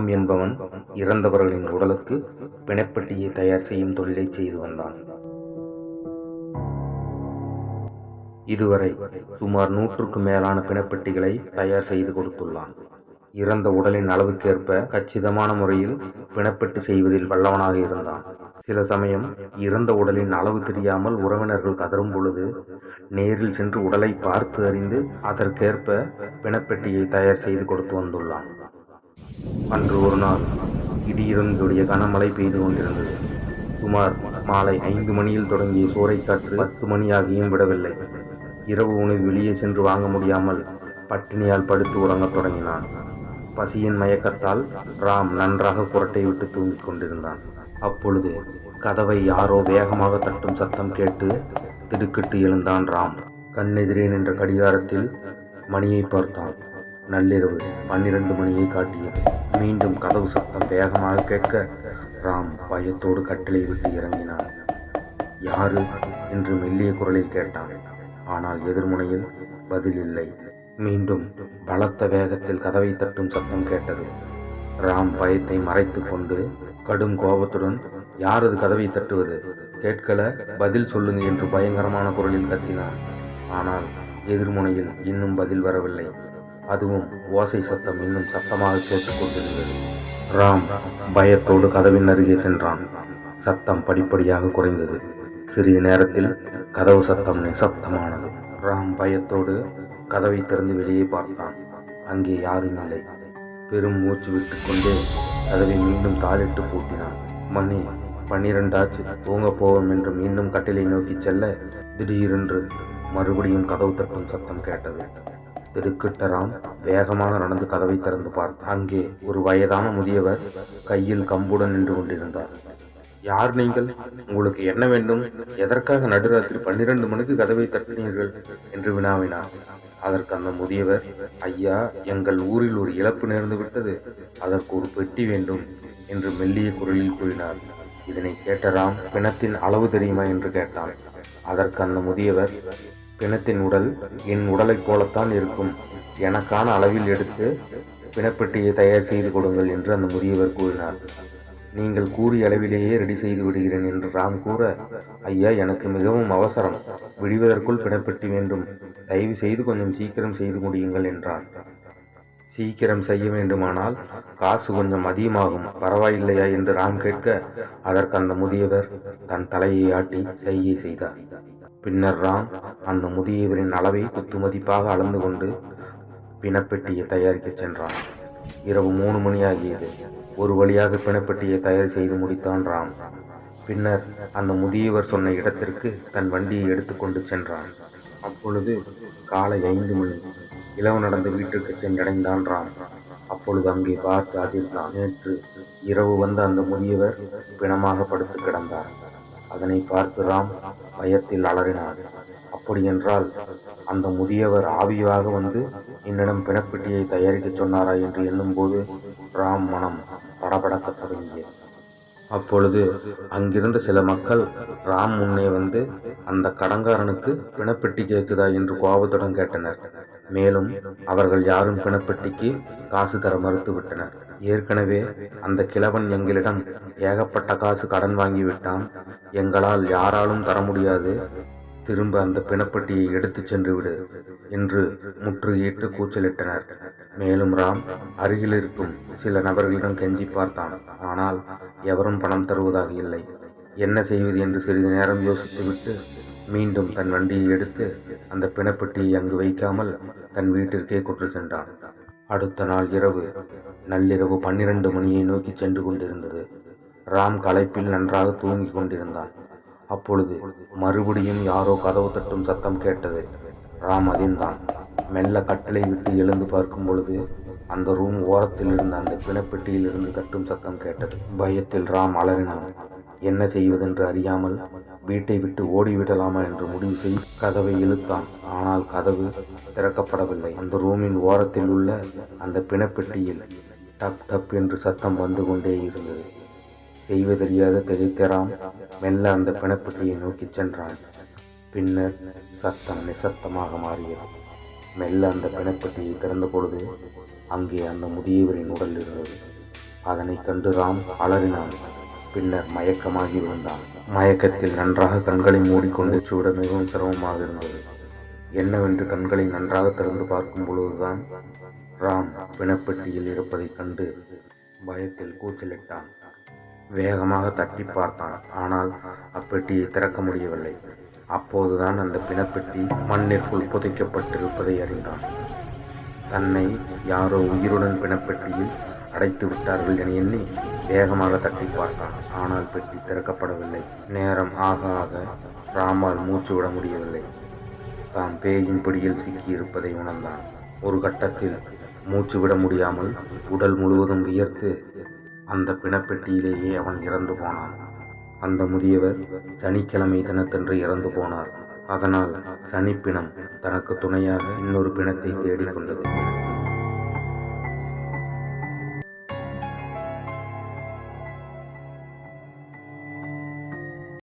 ராம் என்பவன் இறந்தவர்களின் உடலுக்கு பிணப்பெட்டியை தயார் செய்யும் தொழிலை செய்து வந்தான். இதுவரை சுமார் 100க்கும் மேலான பிணப்பெட்டிகளை தயார் செய்து கொடுத்துள்ளான். இறந்த உடலின் அளவுக்கேற்ப கச்சிதமான முறையில் பிணப்பெட்டி செய்வதில் வல்லவனாக இருந்தான். சில சமயம் இறந்த உடலின் அளவு தெரியாமல் உறவினர்கள் கதறும் பொழுது நேரில் சென்று உடலை பார்த்து அறிந்து அதற்கேற்ப பிணப்பெட்டியை தயார் செய்து கொடுத்து வந்துள்ளான். அன்று ஒரு நாள் திடீரென்று கூடிய கனமழை பெய்து கொண்டிருந்தது. சுமார் மாலை 5 மணியில் தொடங்கிய சூறைக்காற்று 10 மணியாகியும் விடவில்லை. இரவு உணவு வெளியே சென்று வாங்க முடியாமல் பட்டினியால் படுத்து உறங்கத் தொடங்கினான். பசியின் மயக்கத்தால் ராம் நன்றாக குரட்டை விட்டு தூங்கிக் கொண்டிருந்தான். அப்பொழுது கதவை யாரோ வேகமாக தட்டும் சத்தம் கேட்டு திடுக்கிட்டு எழுந்தான் ராம். கண்ணெதிரே நின்ற கடிகாரத்தில் மணியை பார்த்தான். நள்ளிரவு 12 மணியை காட்டியது. மீண்டும் கதவு சத்தம் வேகமாக கேட்க ராம் பயத்தோடு கட்டிலை விட்டு இறங்கினான். யாரு என்று மெல்லிய குரலில் கேட்டான். ஆனால் எதிர்முனையில் பதில் இல்லை. மீண்டும் பலத்த வேகத்தில் கதவை தட்டும் சத்தம் கேட்டது. ராம் பயத்தை மறைத்து கொண்டு கடும் கோபத்துடன், யாரது கதவை தட்டுவது? கேட்கல, பதில் சொல்லுங்க என்று பயங்கரமான குரலில் கத்தினான். ஆனால் எதிர்முனையில் இன்னும் பதில் வரவில்லை. அதுவும் ஓசை சத்தம் இன்னும் சத்தமாக கேட்டுக்கொண்டிருந்தது. ராம் பயத்தோடு கதவின் அருகே சென்றான். சத்தம் படிப்படியாக குறைந்தது. சிறிது நேரத்தில் கதவு சத்தம் நிசப்தமானது. ராம் பயத்தோடு கதவை திறந்து வெளியே பார்த்தான். அங்கே யாரும் இல்லை. பெரும் மூச்சு விட்டு கொண்டே கதவை மீண்டும் தாளிட்டு பூட்டினான். மணி 12 ஆச்சு, தூங்க போவோம் என்று மீண்டும் கட்டிலை நோக்கி செல்ல திடீரென்று மறுபடியும் கதவு தட்டும் சத்தம் கேட்டது. திடுக்கிட்ட ராம் வேகமாக நடந்து கதவை திறந்து பார்த்தான். அங்கே ஒரு வயதான முதியவர் கையில் கம்புடன் நின்று கொண்டிருந்தார். யார் நீங்கள்? உங்களுக்கு என்ன வேண்டும்? எதற்காக நடுராத்திரி 12 மணிக்கு கதவை தட்டினீர்கள் என்று வினாவினார். அதற்கு அந்த முதியவர், ஐயா, எங்கள் ஊரில் ஒரு இழப்பு நேர்ந்து விட்டது, அதற்கு ஒரு பெட்டி வேண்டும் என்று மெல்லிய குரலில் கூறினார். இதனை கேட்ட ராம், பிணத்தின் அளவு தெரியுமா என்று கேட்டான். அதற்கு அந்த முதியவர், பிணத்தின் உடல் என் உடலைப் போலத்தான் இருக்கும், எனக்கான அளவில் எடுத்து பிணப்பெட்டியை தயார் செய்து கொடுங்கள் என்று அந்த முதியவர் கூறினார். நீங்கள் கூறிய அளவிலேயே ரெடி செய்து விடுகிறேன் என்று ராம் கூற, ஐயா, எனக்கு மிகவும் அவசரம், விடுவதற்குள் பிணப்பெட்டி வேண்டும், தயவு செய்து கொஞ்சம் சீக்கிரம் செய்து முடியுங்கள் என்றார். சீக்கிரம் செய்ய வேண்டுமானால் காசு கொஞ்சம் அதிகமாகும், பரவாயில்லையா என்று ராம் கேட்க, அதற்கு அந்த முதியவர் தன் தலையை ஆட்டி சைகை செய்தார். பின்னர் ராம் அந்த முதியவரின் அளவை குத்துமதிப்பாக அளந்து கொண்டு பிணப்பெட்டியை தயாரிக்க சென்றான். இரவு 3 மணி ஆகியது. ஒரு வழியாக பிணப்பெட்டியை தயார் செய்து முடித்தான் ராம். பின்னர் அந்த முதியவர் சொன்ன இடத்திற்கு தன் வண்டியை எடுத்துக்கொண்டு சென்றான். அப்பொழுது காலை 5 மணி. இளவு நடந்த வீட்டிற்கு சென்றடைந்தான் ராம். அப்பொழுது அங்கே பார்த்து அதிர்ந்தான். நேற்று இரவு வந்த அந்த முதியவர் பிணமாக படுத்து கிடந்தார். அதனை பார்த்து ராம் பயத்தில் அலறினான். அப்படியென்றால் அந்த முதியவர் ஆவியாக வந்து என்னிடம் பிணப்பெட்டியை தயாரிக்க சொன்னாரா என்று எண்ணும்போது ராம் மனம் படபடக்கத் தொடங்கியது. அப்பொழுது அங்கிருந்த சில மக்கள் ராம் முன்னே வந்து, அந்த கடங்காரனுக்கு பிணப்பெட்டி கேட்குதா என்று கோபத்துடன் கேட்டனர். மேலும் அவர்கள் யாரும் பிணப்பெட்டிக்கு காசு தர மறுத்துவிட்டனர். ஏற்கனவே அந்த கிழவன் எங்களிடம் ஏகப்பட்ட காசு கடன் வாங்கிவிட்டான், எங்களால் யாராலும் தர முடியாது, திரும்ப அந்த பிணப்பெட்டியை எடுத்து சென்று விடு என்று முற்றுகையிட்டு கூச்சலிட்டனர். மேலும் ராம் அருகில் இருக்கும் சில நபர்களிடம் கெஞ்சி பார்த்தான். ஆனால் எவரும் பணம் தருவதாக இல்லை. என்ன செய்வது என்று சிறிது நேரம் யோசித்துவிட்டு மீண்டும் தன் வண்டியை எடுத்து அந்த பிணப்பெட்டியை அங்கு வைக்காமல் தன் வீட்டிற்கே கொண்டு சென்றான். அடுத்த நாள் இரவு நள்ளிரவு 12 மணியை நோக்கி சென்று கொண்டிருந்தது. ராம் களைப்பில் நன்றாக தூங்கிக் கொண்டிருந்தான். அப்பொழுது மறுபடியும் யாரோ கதவு தட்டும் சத்தம் கேட்டது. ராம் அதிர்ந்தான். மெல்ல கட்டிலை விட்டு எழுந்து பார்க்கும் பொழுது அந்த ரூம் ஓரத்தில் இருந்த அந்த பிணப்பெட்டியில் இருந்து தட்டும் சத்தம் கேட்டது. பயத்தில் ராம் அலறினான். என்ன செய்வதென்று அறியாமல் வீட்டை விட்டு ஓடிவிடலாமா என்று முடிவு செய்து கதவை இழுத்தான். ஆனால் கதவு திறக்கப்படவில்லை. அந்த ரூமின் ஓரத்தில் உள்ள அந்த பிணப்பெட்டியில் டப் டப் என்று சத்தம் வந்து கொண்டே இருந்தது. செய்வதறியாத திகைத்த ராம் மெல்ல அந்த பிணப்பெட்டியை நோக்கி சென்றான். பின்னர் சத்தம் நிசப்தமாக மாறியது. மெல்ல அந்த பிணப்பெட்டியை திறந்த பொழுது அங்கே அந்த முதியவரின் உடல் இருந்தது. அதனைக் கண்டு ராம் அலறினான். பின்னர் மயக்கமாகி விழுந்தான். மயக்கத்தில் நன்றாக கண்களை மூடிக்கொண்டு சூட மிகவும் சிரமமாக இருந்தது. என்னவென்று கண்களை நன்றாக திறந்து பார்க்கும் பொழுதுதான் ராம் பிணப்பெட்டியில் இருப்பதைக் கண்டு பயத்தில் கூச்சலிட்டான். வேகமாக தட்டி பார்த்தான். ஆனால் அப்பெட்டியை திறக்க முடியவில்லை. அப்போதுதான் அந்த பிணப்பெட்டி மண்ணிற்குள் புதைக்கப்பட்டிருப்பதை அறிந்தான். தன்னை யாரோ உயிருடன் பிணப்பெட்டியில் அடைத்து விட்டார்கள் என எண்ணி வேகமாக தட்டி பார்த்தான். ஆனால் பெட்டி திறக்கப்படவில்லை. நேரம் ஆக ஆக ராமால் மூச்சு விட முடியவில்லை. தாம் பேயின் பிடியில் சிக்கியிருப்பதை உணர்ந்தான். ஒரு கட்டத்தில் மூச்சு விட முடியாமல் உடல் முழுவதும் வியர்த்து அந்த பிணப்பெட்டியிலேயே அவன் இறந்து போனான். அந்த முதியவர் சனிக்கிழமை தினத்தன்று இறந்து போனார். அதனால் சனிப்பிணம் தனக்கு துணையாக இன்னொரு பிணத்தை தேடிக்கொண்டது.